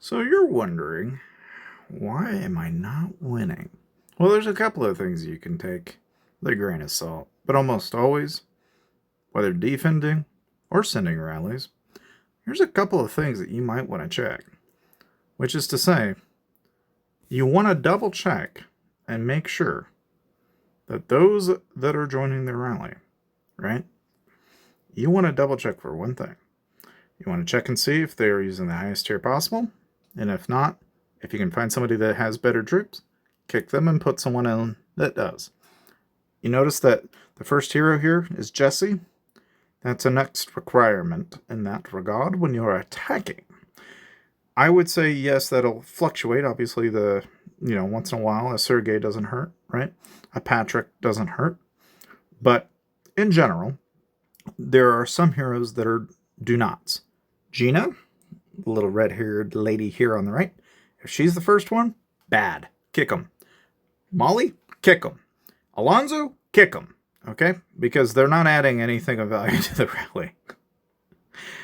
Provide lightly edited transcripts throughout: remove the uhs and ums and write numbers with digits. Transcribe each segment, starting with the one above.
So you're wondering, why am I not winning? Well, there's a couple of things you can take with a grain of salt, but almost always, whether defending or sending rallies, here's a couple of things that you might want to check. Which is to say, you want to double check and make sure that those that are joining the rally, right? You want to double check for one thing. You want to check and see if they are using the highest tier possible, and if not, if you can find somebody that has better troops, kick them and put someone in that does. You notice that the first hero here is Jesse. That's a next requirement in that regard when you're attacking. I would say yes, that'll fluctuate. Obviously, once in a while, a Sergei doesn't hurt, right? A Patrick doesn't hurt. But in general, there are some heroes that are do nots. Gina, the little red-haired lady here on the right, if she's the first one, bad. Kick them. Molly, kick them. Alonzo, kick them. Okay? Because they're not adding anything of value to the rally.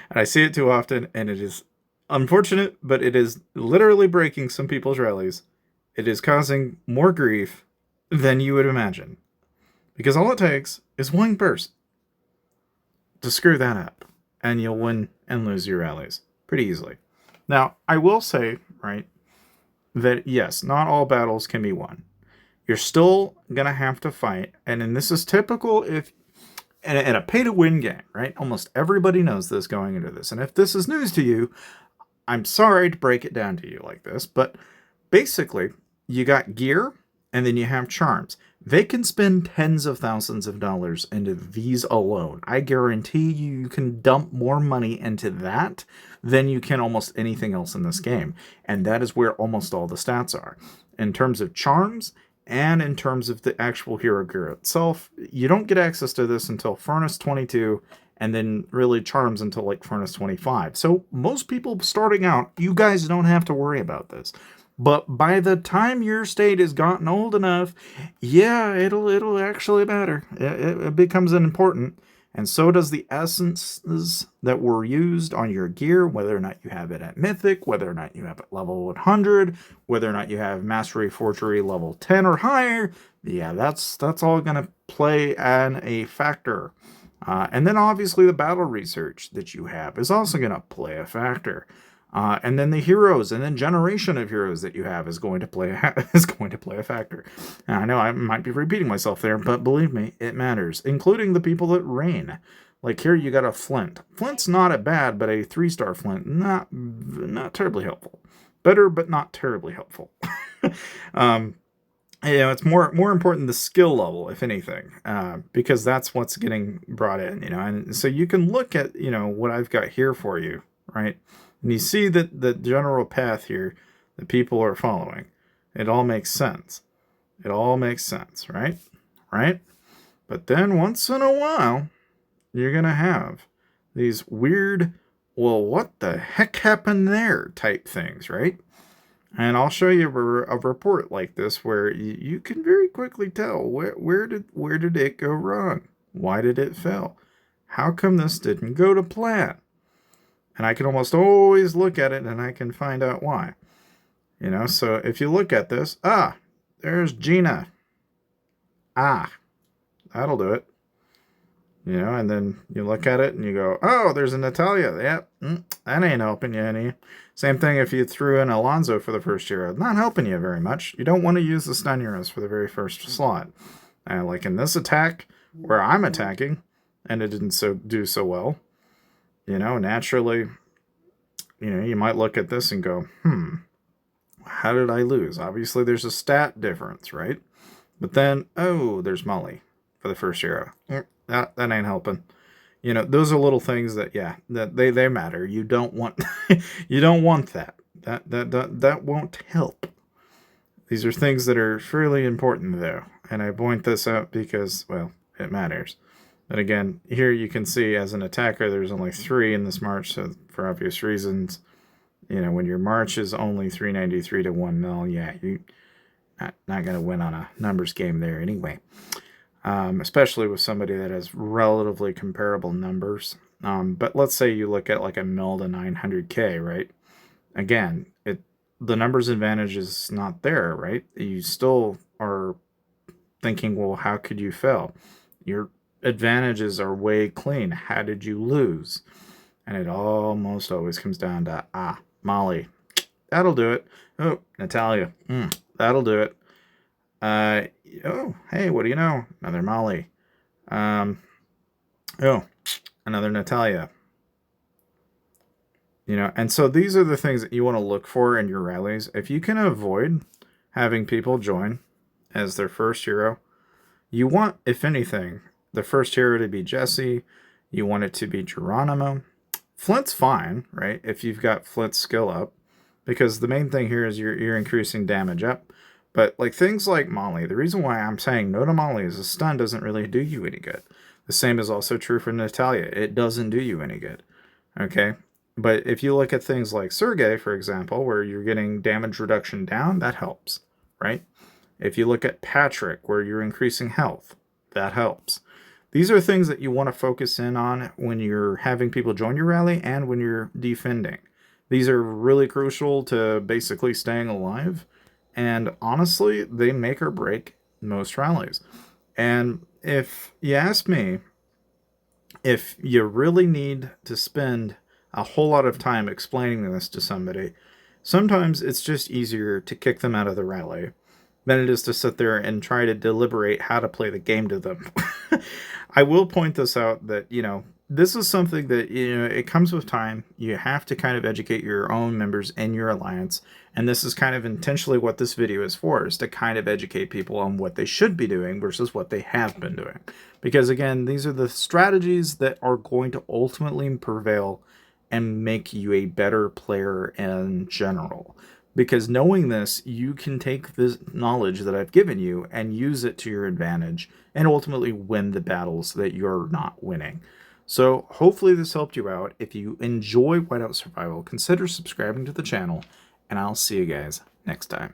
And I see it too often, and it is unfortunate, but it is literally breaking some people's rallies. It is causing more grief than you would imagine. Because all it takes is one person to screw that up, and you'll win and lose your rallies pretty easily. Now, I will say, right, that yes, not all battles can be won. You're still going to have to fight, and this is typical if in a pay-to-win game, right? Almost everybody knows this going into this, and if this is news to you, I'm sorry to break it down to you like this, but basically, you got gear, and then you have charms. They can spend tens of thousands of dollars into these alone. I guarantee you can dump more money into that than you can almost anything else in this game. And that is where almost all the stats are. In terms of charms and in terms of the actual hero gear itself, you don't get access to this until Furnace 22 and then really charms until like Furnace 25. So most people starting out, you guys don't have to worry about this. But by the time your state has gotten old enough, yeah, it'll actually matter. It becomes important. And so does the essences that were used on your gear, whether or not you have it at Mythic, whether or not you have it level 100, whether or not you have Mastery Forgery level 10 or higher. Yeah, that's all going to play a factor. And then obviously the battle research that you have is also going to play a factor. And then the heroes and then generation of heroes that you have is going to play a factor. And I know I might be repeating myself there, but believe me, it matters, including the people that reign. Like here, you got a Flint. Flint's not a bad, but a 3-star Flint, not terribly helpful. Better, but not terribly helpful. It's more important the skill level, if anything, because that's what's getting brought in. And so you can look at what I've got here for you, right? And you see that the general path here that people are following. It all makes sense. It all makes sense, right? Right? But then once in a while, you're going to have these weird, well, what the heck happened there type things, right? And I'll show you a report like this where you can very quickly tell where did it go wrong? Why did it fail? How come this didn't go to plan? And I can almost always look at it and I can find out why. So if you look at this, there's Gina. That'll do it. And then you look at it and you go, oh, there's a Natalia. Yep, that ain't helping you any. Same thing if you threw in Alonzo for the first hero. Not helping you very much. You don't want to use the stun heroes for the very first slot. Like in this attack, where I'm attacking, and it didn't do so well, naturally, you might look at this and go, how did I lose? Obviously, there's a stat difference, right? But then, there's Molly for the first hero. That ain't helping. Those are little things that they matter. You don't want you don't want that. That won't help. These are things that are fairly important though, and I point this out because, well, it matters. But again, here you can see as an attacker, there's only 3 in this march, so for obvious reasons, when your march is only 393 to 1 mil, you're not going to win on a numbers game there anyway. Especially with somebody that has relatively comparable numbers. But let's say you look at like a mil to 900k, right? again, the numbers advantage is not there, right? You still are thinking, well, how could you fail? Your advantages are way clean. How did you lose? And it almost always comes down to, Molly. That'll do it. Oh, Natalia. That'll do it. Oh, hey, what do you know? Another Molly. Oh, another Natalia. And so these are the things that you want to look for in your rallies. If you can avoid having people join as their first hero, you want, if anything, the first hero to be Jesse. You want it to be Geronimo. Flint's fine, right? If you've got Flint's skill up, because the main thing here is you're increasing damage up. But like things like Molly, the reason why I'm saying no to Molly is a stun doesn't really do you any good. The same is also true for Natalia. It doesn't do you any good. Okay? But if you look at things like Sergei, for example, where you're getting damage reduction down, that helps, right? If you look at Patrick, where you're increasing health, that helps. These are things that you want to focus in on when you're having people join your rally and when you're defending. These are really crucial to basically staying alive. And honestly, they make or break most rallies. And if you ask me, if you really need to spend a whole lot of time explaining this to somebody, sometimes it's just easier to kick them out of the rally than it is to sit there and try to deliberate how to play the game to them. I will point this out that, this is something that, it comes with time. You have to kind of educate your own members in your alliance. And this is kind of intentionally what this video is for, is to kind of educate people on what they should be doing versus what they have been doing. Because again, these are the strategies that are going to ultimately prevail and make you a better player in general. Because knowing this, you can take this knowledge that I've given you and use it to your advantage and ultimately win the battles that you're not winning. So hopefully this helped you out. If you enjoy Whiteout Survival, consider subscribing to the channel, and I'll see you guys next time.